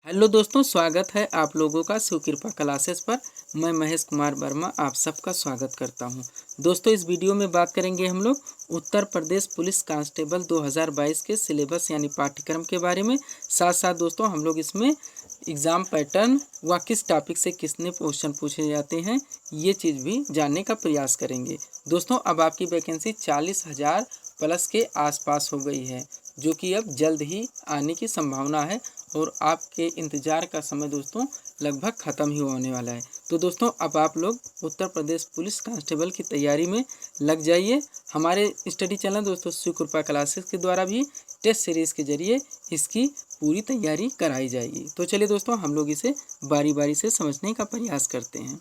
Hello दोस्तों, स्वागत है आप लोगों का शिव कृपा क्लासेस पर। मैं महेश कुमार वर्मा आप सबका स्वागत करता हूं। दोस्तों, इस वीडियो में बात करेंगे हम लोग उत्तर प्रदेश पुलिस कांस्टेबल 2022 के सिलेबस यानी पाठ्यक्रम के बारे में। साथ साथ दोस्तों हम लोग इसमें एग्ज़ाम पैटर्न व किस टॉपिक से कितने क्वेश्चन पूछे जाते हैं ये चीज़ भी जानने का प्रयास करेंगे। दोस्तों, अब आपकी वैकेंसी 40,000 प्लस के आसपास हो गई है, जो कि अब जल्द ही आने की संभावना है और आपके इंतज़ार का समय दोस्तों लगभग ख़त्म ही होने वाला है। तो दोस्तों, अब आप लोग उत्तर प्रदेश पुलिस कांस्टेबल की तैयारी में लग जाइए। हमारे स्टडी चैनल दोस्तों शिव कृपा क्लासेस के द्वारा भी टेस्ट सीरीज़ के जरिए इसकी पूरी तैयारी कराई जाएगी। तो चलिए दोस्तों, हम लोग इसे बारी बारी से समझने का प्रयास करते हैं।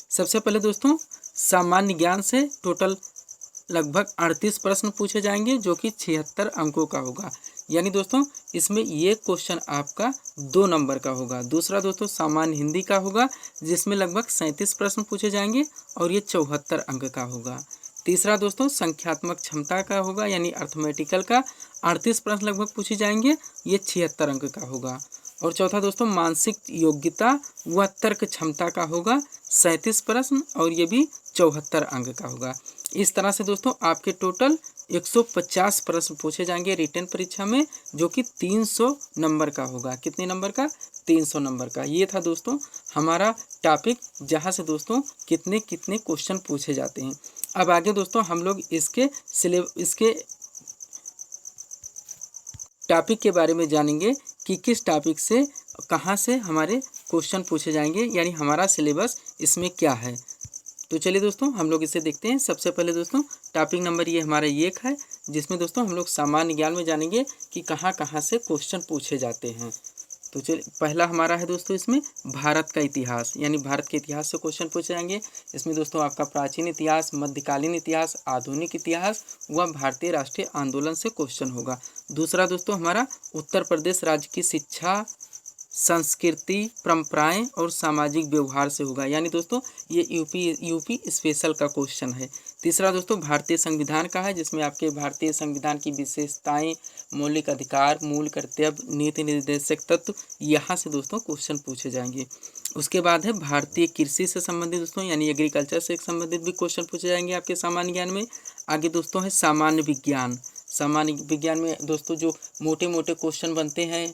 सबसे पहले दोस्तों, सामान्य ज्ञान से टोटल लगभग 38 प्रश्न पूछे जाएंगे, जो कि 76 अंकों का होगा। यानी दोस्तों इसमें ये क्वेश्चन आपका 2 नंबर का होगा। दूसरा दोस्तों सामान्य हिंदी का होगा, जिसमें लगभग 37 प्रश्न पूछे जाएंगे और ये 74 अंक का होगा। तीसरा दोस्तों संख्यात्मक क्षमता का होगा, यानी अर्थमेटिकल का 38 प्रश्न लगभग पूछे जाएंगे, ये 76 अंक का होगा। और चौथा दोस्तों मानसिक योग्यता व तर्क क्षमता का होगा, 37 प्रश्न और ये भी 74 अंक का होगा। इस तरह से दोस्तों आपके टोटल 150 प्रश्न पूछे जाएंगे रिटन परीक्षा में, जो कि 300 नंबर का होगा। कितने नंबर का? 300 नंबर का। ये था दोस्तों हमारा टॉपिक, जहाँ से दोस्तों कितने कितने क्वेश्चन पूछे जाते हैं। अब आगे दोस्तों हम लोग इसके टॉपिक के बारे में जानेंगे कि किस टॉपिक से कहाँ से हमारे क्वेश्चन पूछे जाएंगे, यानी हमारा सिलेबस इसमें क्या है। तो चलिए दोस्तों हम लोग इसे देखते हैं। सबसे पहले दोस्तों टॉपिक नंबर ये हमारा एक है, जिसमें दोस्तों हम लोग सामान्य ज्ञान में जानेंगे कि कहाँ कहाँ से क्वेश्चन पूछे जाते हैं। तो चलिए पहला हमारा है दोस्तों इसमें भारत का इतिहास, यानी भारत के इतिहास से क्वेश्चन पूछे जाएंगे। इसमें दोस्तों आपका प्राचीन इतिहास, मध्यकालीन इतिहास, आधुनिक इतिहास व भारतीय राष्ट्रीय आंदोलन से क्वेश्चन होगा। दूसरा दोस्तों हमारा उत्तर प्रदेश राज्य की शिक्षा, संस्कृति, परंपराएं और सामाजिक व्यवहार से होगा, यानी दोस्तों ये यूपी स्पेशल का क्वेश्चन है। तीसरा दोस्तों भारतीय संविधान का है, जिसमें आपके भारतीय संविधान की विशेषताएं, मौलिक अधिकार, मूल कर्तव्य, नीति निर्देशक तत्व, यहाँ से दोस्तों क्वेश्चन पूछे जाएंगे। उसके बाद है भारतीय कृषि से संबंधित दोस्तों, यानी एग्रीकल्चर से संबंधित भी क्वेश्चन पूछे जाएंगे आपके सामान्य ज्ञान में। आगे दोस्तों है सामान्य विज्ञान। सामान्य विज्ञान में दोस्तों जो मोटे मोटे क्वेश्चन बनते हैं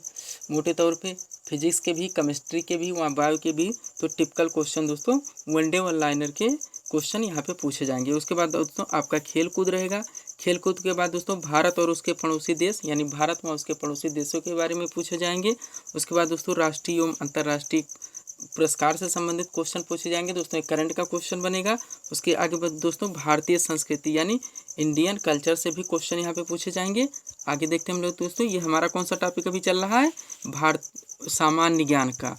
मोटे तौर पे, फिजिक्स के भी, केमिस्ट्री के भी, वहाँ बायो के भी, तो टिपिकल क्वेश्चन दोस्तों वनडे वन लाइनर के क्वेश्चन यहाँ पे पूछे जाएंगे। उसके बाद दोस्तों आपका खेल कूद रहेगा। खेल कूद के बाद दोस्तों भारत और उसके पड़ोसी देश, यानी भारत व उसके पड़ोसी देशों के बारे में पूछे जाएंगे। उसके बाद दोस्तों राष्ट्रीय एवं अंतर्राष्ट्रीय पुरस्कार से संबंधित क्वेश्चन पूछे जाएंगे। दोस्तों एक करंट का क्वेश्चन बनेगा। उसके आगे दोस्तों भारतीय संस्कृति यानी इंडियन कल्चर से भी क्वेश्चन यहाँ पे पूछे जाएंगे। आगे देखते हैं हम लोग दोस्तों, ये हमारा कौन सा टॉपिक अभी चल रहा है, भारत सामान्य ज्ञान का।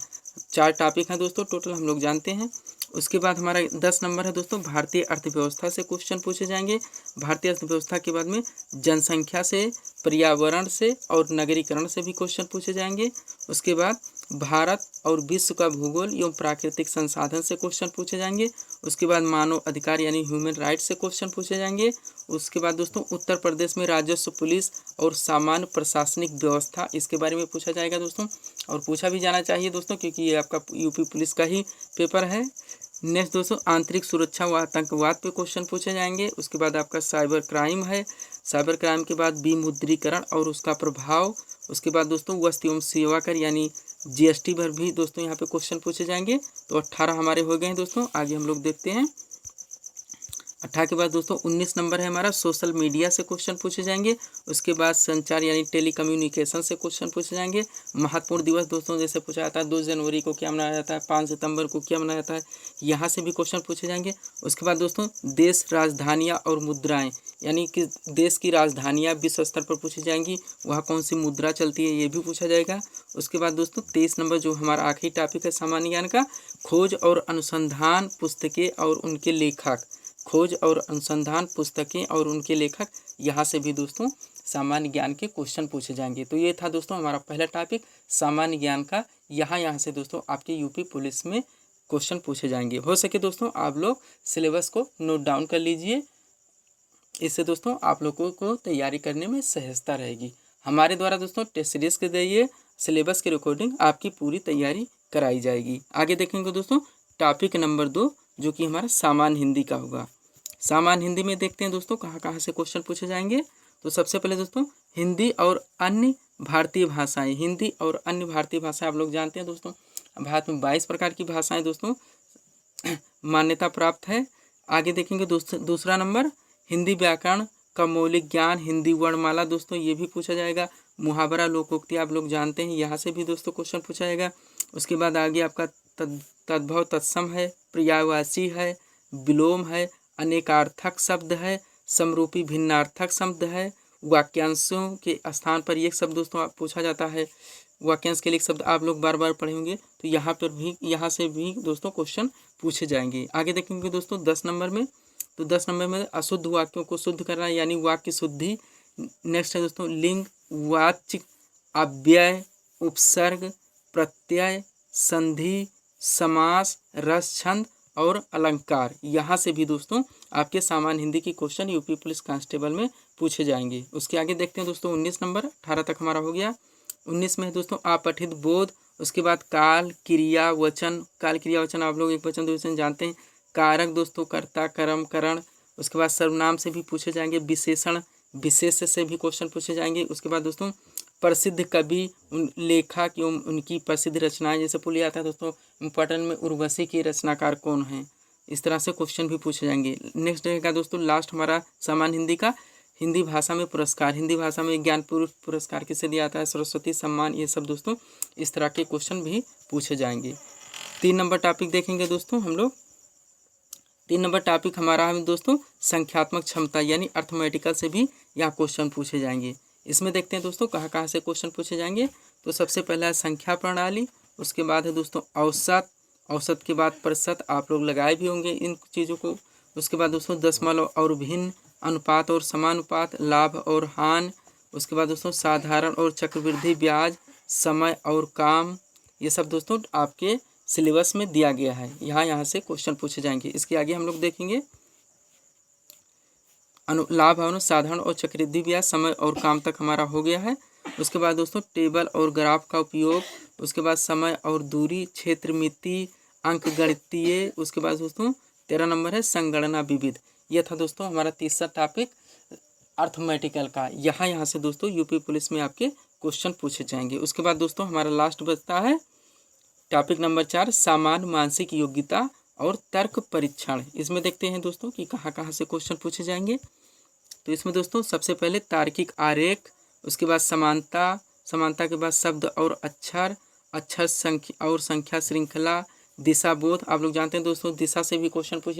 4 टॉपिक हैं दोस्तों टोटल, हम लोग जानते हैं। उसके बाद हमारा 10 नंबर है दोस्तों भारतीय अर्थव्यवस्था से क्वेश्चन पूछे जाएंगे। भारतीय अर्थव्यवस्था के बाद में जनसंख्या से, पर्यावरण से और नगरीकरण से भी क्वेश्चन पूछे जाएंगे। उसके बाद भारत और विश्व का भूगोल एवं प्राकृतिक संसाधन से क्वेश्चन पूछे जाएंगे। उसके बाद मानव अधिकार यानी ह्यूमन राइट्स से क्वेश्चन पूछे जाएंगे। उसके बाद दोस्तों उत्तर प्रदेश में राजस्व, पुलिस और सामान्य प्रशासनिक व्यवस्था, इसके बारे में पूछा जाएगा दोस्तों, और पूछा भी जाना चाहिए दोस्तों, क्योंकि ये आपका यूपी पुलिस का ही पेपर है। नेक्स्ट दोस्तों आंतरिक सुरक्षा व आतंकवाद पे क्वेश्चन पूछे जाएंगे। उसके बाद आपका साइबर क्राइम है। साइबर क्राइम के बाद विमुद्रीकरण और उसका प्रभाव। उसके बाद दोस्तों वस्तु एवं सेवा कर यानी जीएसटी पर भी दोस्तों यहाँ पे क्वेश्चन पूछे जाएंगे। तो 18 हमारे हो गए हैं दोस्तों। आगे हम लोग देखते हैं 18 के बाद दोस्तों 19 नंबर है हमारा सोशल मीडिया से क्वेश्चन पूछे जाएंगे। उसके बाद संचार यानी टेलीकम्युनिकेशन से क्वेश्चन पूछे जाएंगे। महत्वपूर्ण दिवस दोस्तों जैसे पूछा जाता है 2 जनवरी को क्या मनाया जाता है, 5 सितंबर को क्या मनाया जाता है, यहाँ से भी क्वेश्चन पूछे जाएंगे। उसके बाद दोस्तों देश, राजधानियाँ और मुद्राएँ, यानी कि देश की राजधानियाँ विश्व स्तर पर पूछी जाएंगी, वहाँ कौन सी मुद्रा चलती है ये भी पूछा जाएगा। उसके बाद दोस्तों 23 नंबर जो हमारा आखिरी टॉपिक है सामान्य ज्ञान का, खोज और अनुसंधान पुस्तकें और उनके लेखक। खोज और अनुसंधान पुस्तकें और उनके लेखक, यहाँ से भी दोस्तों सामान्य ज्ञान के क्वेश्चन पूछे जाएंगे। तो ये था दोस्तों हमारा पहला टॉपिक सामान्य ज्ञान का। यहाँ से दोस्तों आपके यूपी पुलिस में क्वेश्चन पूछे जाएंगे। हो सके दोस्तों आप लोग सिलेबस को नोट डाउन कर लीजिए, इससे दोस्तों आप लोगों को तैयारी करने में सहजता रहेगी। हमारे द्वारा दोस्तों टेस्ट सीरीज के जरिए सिलेबस के अकॉर्डिंग आपकी पूरी तैयारी कराई जाएगी। आगे देखेंगे दोस्तों टॉपिक नंबर 2 जो कि हमारा सामान्य हिंदी का होगा। सामान्य हिंदी में देखते हैं दोस्तों कहाँ कहाँ से क्वेश्चन पूछे जाएंगे। तो सबसे पहले दोस्तों हिंदी और अन्य भारतीय भाषाएं। हिंदी और अन्य भारतीय भाषाएं आप लोग जानते हैं दोस्तों भारत में 22 प्रकार की भाषाएं दोस्तों मान्यता प्राप्त है। आगे देखेंगे दूसरा नंबर हिंदी व्याकरण का मौलिक ज्ञान, हिंदी वर्णमाला दोस्तों ये भी पूछा जाएगा। मुहावरा लोकोक्ति आप लोग जानते हैं, यहाँ से भी दोस्तों क्वेश्चन पूछा जाएगा। उसके बाद आगे आपका तद्भव तत्सम है, पर्यायवाची है, विलोम है, अनेकार्थक शब्द है, समरूपी भिन्नार्थक शब्द है, वाक्यांशों के स्थान पर ये शब्द दोस्तों पूछा जाता है। वाक्यांश के लिए शब्द आप लोग बार बार पढ़ेंगे तो यहाँ से भी दोस्तों क्वेश्चन पूछे जाएंगे। आगे देखेंगे दोस्तों 10 नंबर में। तो 10 नंबर में अशुद्ध वाक्यों को शुद्ध करना यानी वाक्य शुद्धि। नेक्स्ट है दोस्तों लिंग, वाच्य, अव्यय, उपसर्ग, प्रत्यय, संधि, समास, रस, छंद और अलंकार। यहाँ से भी दोस्तों आपके सामान्य हिंदी की क्वेश्चन यूपी पुलिस कांस्टेबल में पूछे जाएंगे। उसके आगे देखते हैं दोस्तों 19 नंबर, 18 तक हमारा हो गया। 19 में है दोस्तों अपठित बोध। उसके बाद काल, क्रिया, वचन। काल, क्रिया, वचन आप लोग एक वचन दो वचन जानते हैं। कारक दोस्तों कर्ता, कर्म, करण। उसके बाद सर्वनाम से भी पूछे जाएंगे। विशेषण, विशेष से भी क्वेश्चन पूछे जाएंगे। उसके बाद दोस्तों प्रसिद्ध कवि, लेखक एवं उनकी प्रसिद्ध रचनाएं, जैसे पुलिया आता है दोस्तों इम्पोर्टेंट में उर्वशी के रचनाकार कौन हैं, इस तरह से क्वेश्चन भी पूछे जाएंगे। नेक्स्ट रहेगा दोस्तों लास्ट हमारा सामान्य हिंदी का हिंदी भाषा में पुरस्कार। हिंदी भाषा में ज्ञान पुरस्कार किसे दिया जाता है, सरस्वती सम्मान। ये सब दोस्तों इस तरह के क्वेश्चन भी पूछे जाएंगे। 3 नंबर टॉपिक देखेंगे दोस्तों हम लोग। 3 नंबर टॉपिक हमारा है दोस्तों संख्यात्मक क्षमता यानी अर्थमेटिकल से भी यहाँ क्वेश्चन पूछे जाएंगे। इसमें देखते हैं दोस्तों कहाँ कहाँ से क्वेश्चन पूछे जाएंगे। तो सबसे पहला है संख्या प्रणाली। उसके बाद है दोस्तों औसत। औसत के बाद प्रतिशत, आप लोग लगाए भी होंगे इन चीज़ों को। उसके बाद दोस्तों दशमलव और भिन्न, अनुपात और समानुपात, लाभ और हानि। उसके बाद दोस्तों साधारण और चक्रवृद्धि ब्याज, समय और काम। ये सब दोस्तों आपके सिलेबस में दिया गया है। यहाँ से क्वेश्चन पूछे जाएंगे। इसके आगे हम लोग देखेंगे लाभ और साधारण और चक्रवृद्धि ब्याज, समय और काम तक हमारा हो गया है। उसके बाद दोस्तों टेबल और ग्राफ का उपयोग। उसके बाद समय और दूरी, क्षेत्र मिति, अंक गणितीय। उसके बाद दोस्तों 13 नंबर है संगणना विविध। ये था दोस्तों हमारा तीसरा टॉपिक अर्थमेटिकल का। यहाँ से दोस्तों यूपी पुलिस में आपके क्वेश्चन पूछे जाएंगे। उसके बाद दोस्तों हमारा लास्ट बचता है टॉपिक नंबर 4 सामान्य मानसिक योग्यता और तर्क परीक्षण। इसमें देखते हैं दोस्तों कि कहाँ कहाँ से क्वेश्चन पूछे जाएंगे। तो इसमें दोस्तों सबसे पहले तार्किक आरेख। उसके बाद समानता, समानता के बाद शब्द और अक्षर, अक्षर संख्या और संख्या श्रृंखला, दिशा बोध। आप लोग जानते हैं दोस्तों दिशा से भी क्वेश्चन पूछ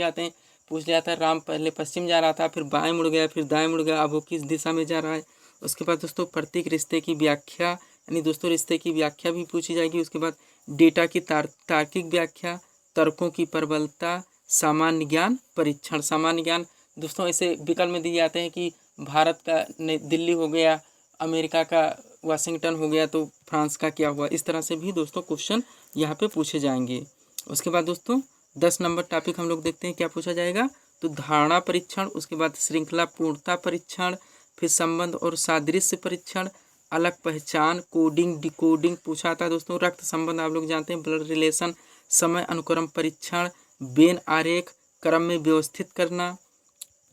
लिया था। राम पहले पश्चिम जा रहा था, फिर बाएं मुड़ गया, फिर दाएं मुड़ गया, अब वो किस दिशा में जा रहा है। उसके बाद दोस्तों प्रतीक रिश्ते की व्याख्या यानी दोस्तों रिश्ते की व्याख्या भी पूछी जाएगी। उसके बाद डेटा की तार्किक व्याख्या, तर्कों की प्रबलता, सामान्य ज्ञान परीक्षण। सामान्य ज्ञान दोस्तों ऐसे विकल्प में दिए जाते हैं कि भारत का दिल्ली हो गया, अमेरिका का वाशिंगटन हो गया, तो फ्रांस का क्या हुआ। इस तरह से भी दोस्तों क्वेश्चन यहाँ पे पूछे जाएंगे। उसके बाद दोस्तों 10 नंबर टॉपिक हम लोग देखते हैं क्या पूछा जाएगा। तो धारणा परीक्षण, उसके बाद श्रृंखला पूर्णता परीक्षण, फिर संबंध और सादृश्य परीक्षण, अलग पहचान, कोडिंग डिकोडिंग पूछा था दोस्तों। रक्त संबंध आप लोग जानते हैं, ब्लड रिलेशन, समय अनुक्रम परीक्षण, वेन आरेख, क्रम में व्यवस्थित करना।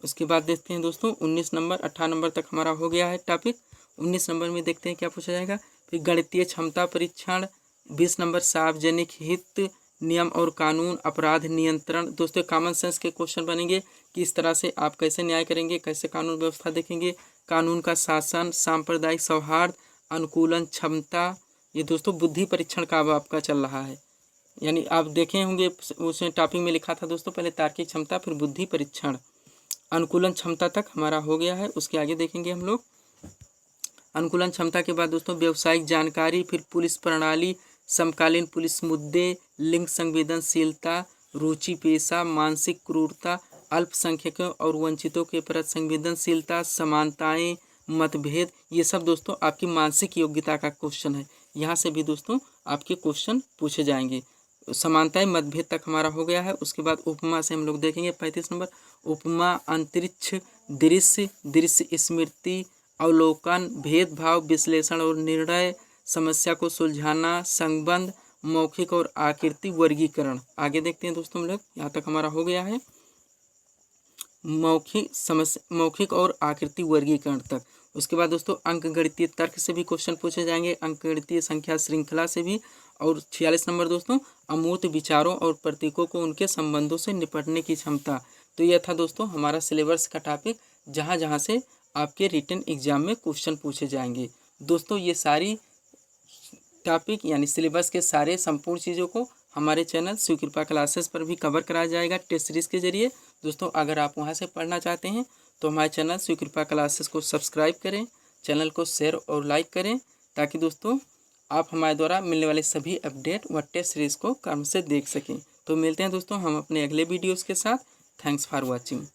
उसके बाद देखते हैं दोस्तों 19 नंबर 18 नंबर तक हमारा हो गया है टॉपिक। 19 नंबर में देखते हैं क्या पूछा जाएगा। फिर गणितीय क्षमता परीक्षण। 20 नंबर सार्वजनिक हित, नियम और कानून, अपराध नियंत्रण। दोस्तों कॉमन सेंस के क्वेश्चन बनेंगे कि इस तरह से आप कैसे न्याय करेंगे, कैसे कानून व्यवस्था देखेंगे। कानून का शासन, सांप्रदायिक सौहार्द, अनुकूलन क्षमता। ये दोस्तों बुद्धि परीक्षण का अब आपका चल रहा है, यानी आप देखे होंगे उसमें टॉपिक में लिखा था दोस्तों पहले तार्किक क्षमता फिर बुद्धि परीक्षण। अनुकूलन क्षमता तक हमारा हो गया है। उसके आगे देखेंगे हम लोग अनुकूलन क्षमता के बाद दोस्तों व्यावसायिक जानकारी, फिर पुलिस प्रणाली, समकालीन पुलिस मुद्दे, लिंग संवेदनशीलता, रुचि पेशा, मानसिक क्रूरता, अल्पसंख्यकों और वंचितों के प्रति संवेदनशीलता, समानताएं, मतभेद। ये सब दोस्तों आपकी मानसिक योग्यता का क्वेश्चन है। यहाँ से भी दोस्तों आपके क्वेश्चन पूछे जाएंगे। समानताएं मतभेद तक हमारा हो गया है। उसके बाद उपमा से हम लोग देखेंगे 35 नंबर उपमा, अंतरिक्ष, दृश्य, दृश्य स्मृति, अवलोकन, भेदभाव, विश्लेषण और निर्णय, समस्या को सुलझाना, संबंध, मौखिक और आकृति वर्गीकरण। आगे देखते हैं दोस्तों हम लोग, यहाँ तक हमारा हो गया है मौखिक और आकृति वर्गीकरण तक। उसके बाद दोस्तों अंकगणितीय तर्क से भी क्वेश्चन पूछे जाएंगे, अंकगणितीय संख्या श्रृंखला से भी। और 46 नंबर दोस्तों अमूर्त विचारों और प्रतीकों को उनके संबंधों से निपटने की क्षमता। तो यह था दोस्तों हमारा सिलेबस का टॉपिक, जहाँ जहाँ से आपके रिटन एग्जाम में क्वेश्चन पूछे जाएंगे। दोस्तों ये सारी टॉपिक यानी सिलेबस के सारे संपूर्ण चीज़ों को हमारे चैनल शिव कृपा क्लासेस पर भी कवर कराया जाएगा टेस्ट सीरीज़ के जरिए। दोस्तों अगर आप वहां से पढ़ना चाहते हैं तो हमारे चैनल शिव कृपा क्लासेस को सब्सक्राइब करें, चैनल को शेयर और लाइक करें, ताकि दोस्तों आप हमारे द्वारा मिलने वाले सभी अपडेट व टेस्ट सीरीज़ को काम से देख सकें। तो मिलते हैं दोस्तों हम अपने अगले वीडियोज़ के साथ। Thanks for watching.